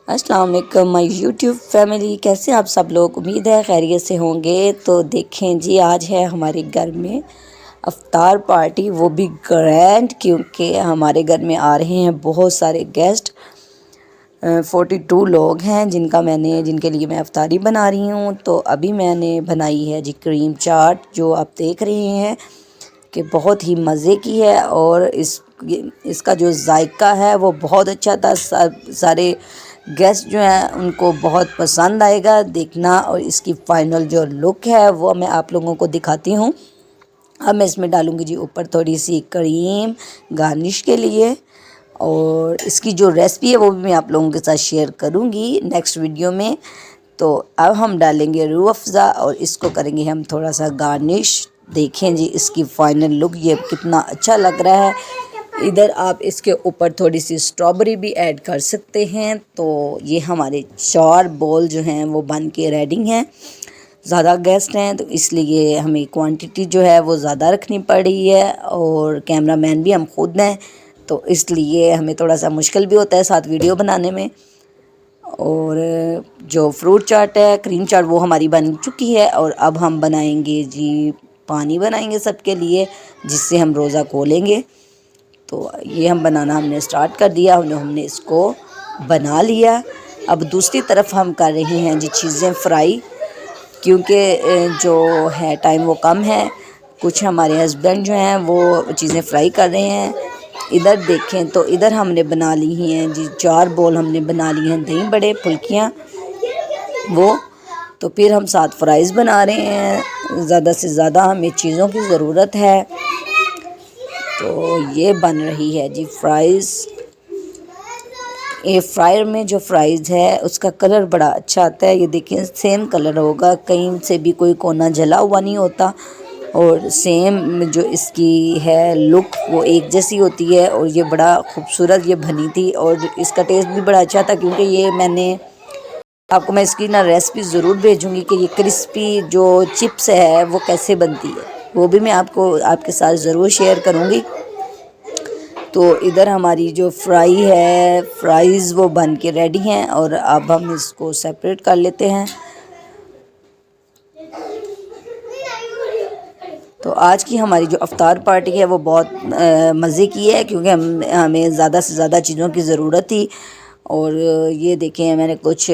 अस्सलाम वालेकुम my YouTube family, कैसे आप सब लोग। उम्मीद है खैरियत से होंगे। तो देखें जी, आज है हमारे घर में अफ्तार पार्टी, वो भी ग्रैंड, क्योंकि हमारे घर में आ रहे हैं बहुत सारे गेस्ट। 42 लोग हैं जिनके लिए मैं अफ्तारी बना रही हूँ। तो अभी मैंने बनाई है जी क्रीम चाट, जो आप देख रहे हैं कि बहुत ही मज़े की है। और इसका जो जायका है वो बहुत अच्छा था। सारे गेस्ट जो हैं उनको बहुत पसंद आएगा देखना। और इसकी फ़ाइनल जो लुक है वो मैं आप लोगों को दिखाती हूँ। अब मैं इसमें डालूँगी जी ऊपर थोड़ी सी क्रीम गार्निश के लिए। और इसकी जो रेसिपी है वो भी मैं आप लोगों के साथ शेयर करूँगी नेक्स्ट वीडियो में। तो अब हम डालेंगे रूह अफ़ज़ा और इसको करेंगे हम थोड़ा सा गार्निश। देखें जी इसकी फ़ाइनल लुक, ये कितना अच्छा लग रहा है। इधर आप इसके ऊपर थोड़ी सी स्ट्रॉबेरी भी ऐड कर सकते हैं। तो ये हमारे 4 बॉल जो हैं वो बन के रेडी हैं। ज़्यादा गेस्ट हैं तो इसलिए हमें क्वांटिटी जो है वो ज़्यादा रखनी पड़ रही है। और कैमरामैन भी हम खुद हैं, तो इसलिए हमें थोड़ा सा मुश्किल भी होता है साथ वीडियो बनाने में। और जो फ्रूट चाट है, क्रीम चाट, वो हमारी बन चुकी है। और अब हम बनाएंगे जी पानी बनाएंगे सबके लिए, जिससे हम रोज़ा खोलेंगे। तो ये हम बनाना हमने स्टार्ट कर दिया, हमने इसको बना लिया। अब दूसरी तरफ हम कर रहे हैं जी चीज़ें फ्राई, क्योंकि जो है टाइम वो कम है। कुछ हमारे हस्बैंड जो हैं वो चीज़ें फ्राई कर रहे हैं। इधर देखें तो इधर हमने बना ली हैं जी 4 बॉल हमने बना लिए हैं दही बड़े फुल्कियाँ वो। तो फिर हम 7 फ्राइज़ बना रहे हैं। ज़्यादा से ज़्यादा हमें चीज़ों की ज़रूरत है। तो ये बन रही है जी फ्राइज़। ये फ्रायर में जो फ्राइज़ है उसका कलर बड़ा अच्छा आता है। ये देखिए सेम कलर होगा, कहीं से भी कोई कोना जला हुआ नहीं होता। और सेम जो इसकी है लुक वो एक जैसी होती है। और ये बड़ा खूबसूरत ये बनी थी और इसका टेस्ट भी बड़ा अच्छा था। क्योंकि ये मैं इसकी रेसिपी ज़रूर भेजूँगी कि ये क्रिस्पी जो चिप्स है वो कैसे बनती है, वो भी मैं आपके साथ ज़रूर शेयर करूँगी। तो इधर हमारी जो फ्राइज़ वो बन के रेडी हैं। और अब हम इसको सेपरेट कर लेते हैं। तो आज की हमारी जो अफ्तार पार्टी है वो बहुत मज़े की है, क्योंकि हमें ज़्यादा से ज़्यादा चीज़ों की ज़रूरत थी। और ये देखें मैंने कुछ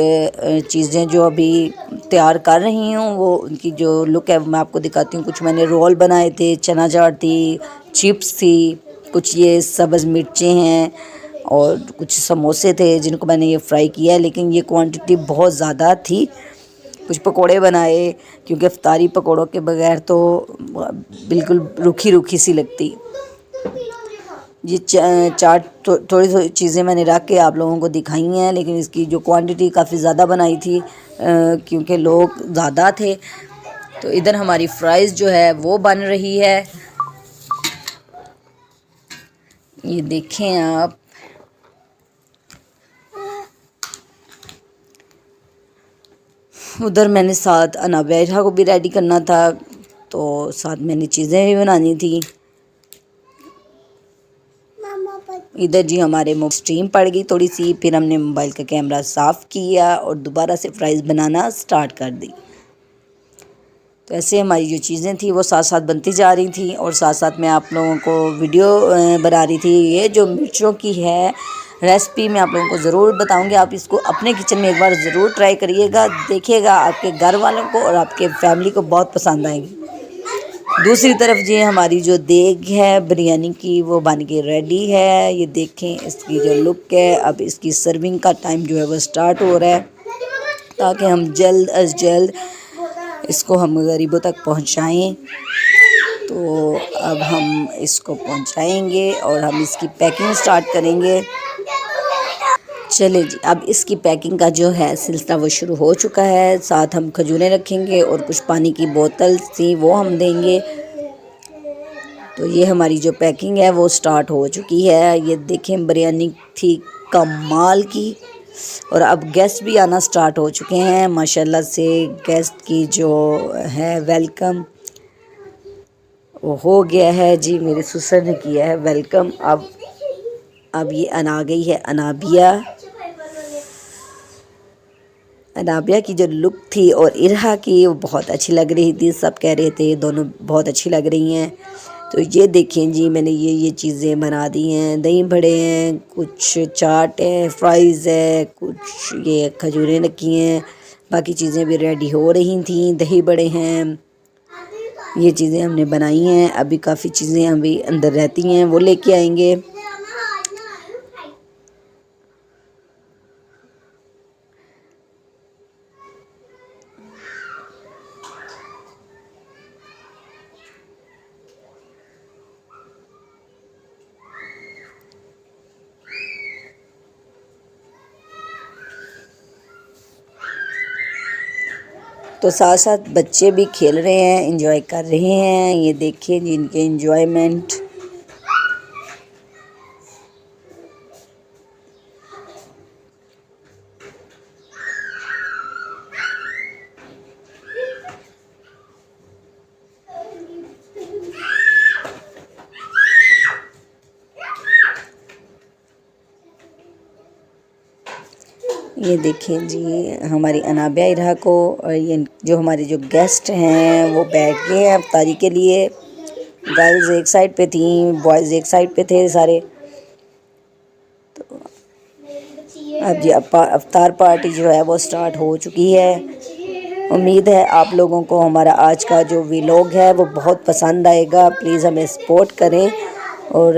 चीज़ें जो अभी तैयार कर रही हूँ, वो उनकी जो लुक है मैं आपको दिखाती हूँ। कुछ मैंने रोल बनाए थे, चना चाट थी, चिप्स थी, कुछ ये सब्ज़ मिर्चें हैं और कुछ समोसे थे जिनको मैंने ये फ्राई किया है। लेकिन ये क्वांटिटी बहुत ज़्यादा थी। कुछ पकोड़े बनाए, क्योंकि इफ्तारी पकोड़ों के बगैर तो बिल्कुल रूखी रूखी सी लगती। ये चाट थोड़ी थोड़ी चीज़ें मैंने रख के आप लोगों को दिखाई हैं, लेकिन इसकी जो क्वांटिटी काफ़ी ज़्यादा बनाई थी क्योंकि लोग ज़्यादा थे। तो इधर हमारी फ्राइज़ जो है वो बन रही है, ये देखें आप। उधर मैंने साथ अनाबेठा को भी रेडी करना था, तो साथ मैंने चीज़ें भी बनानी थी। इधर जी हमारे मुँह स्ट्रीम पड़ गई थोड़ी सी, फिर हमने मोबाइल का कैमरा साफ़ किया और दोबारा से फ्राइज़ बनाना स्टार्ट कर दी। तो ऐसे हमारी जो चीज़ें थी वो साथ साथ बनती जा रही थी। और साथ साथ मैं आप लोगों को वीडियो बना रही थी। ये जो मिर्चों की है रेसिपी मैं आप लोगों को ज़रूर बताऊंगी। आप इसको अपने किचन में एक बार ज़रूर ट्राई करिएगा, देखिएगा आपके घर वालों को और आपके फैमिली को बहुत पसंद आएगी। दूसरी तरफ जी हमारी जो देग है बिरयानी की वो बन के रेडी है। ये देखें इसकी जो लुक है। अब इसकी सर्विंग का टाइम जो है वो स्टार्ट हो रहा है, ताकि हम जल्द अज जल्द इसको हम गरीबों तक पहुंचाएं। तो अब हम इसको पहुंचाएंगे और हम इसकी पैकिंग स्टार्ट करेंगे। चले जी, अब इसकी पैकिंग का जो है सिलसिला वो शुरू हो चुका है। साथ हम खजूरें रखेंगे और कुछ पानी की बोतल थी वो हम देंगे। तो ये हमारी जो पैकिंग है वो स्टार्ट हो चुकी है। ये देखें बिरयानी थी कमाल की। और अब गेस्ट भी आना स्टार्ट हो चुके हैं माशाल्लाह से। गेस्ट की जो है वेलकम वो हो गया है जी, मेरे ससुर ने किया है वेलकम। अब ये आ गई है अनाबिया। अनाबिया की जो लुक थी और इरहा की वो बहुत अच्छी लग रही थी। सब कह रहे थे दोनों बहुत अच्छी लग रही हैं। तो ये देखें जी, मैंने ये चीज़ें बना दी हैं। दही बड़े हैं, कुछ चाट है, फ्राइज़ है, कुछ ये खजूरें रखी हैं, बाकी चीज़ें भी रेडी हो रही थी। दही बड़े हैं, ये चीज़ें हमने बनाई हैं। अभी काफ़ी चीज़ें अभी अंदर रहती हैं, वो लेके आएंगे। तो साथ साथ बच्चे भी खेल रहे हैं, एंजॉय कर रहे हैं। ये देखिए जी इनके एंजॉयमेंट। ये देखें जी हमारी अनाबिया इरहा को, और ये जो हमारे जो गेस्ट हैं वो बैठ गए हैं अफ्तारी के लिए। गर्ल्स एक साइड पे थी, बॉयज़ एक साइड पे थे सारे। तो अब जी अफ्तार पार्टी जो है वो स्टार्ट हो चुकी है। उम्मीद है आप लोगों को हमारा आज का जो व्लॉग है वो बहुत पसंद आएगा। प्लीज़ हमें सपोर्ट करें और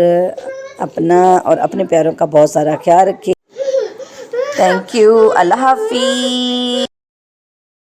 अपना और अपने प्यारों का बहुत सारा ख्याल रखें। Thank you. अल्लाह हाफिज़।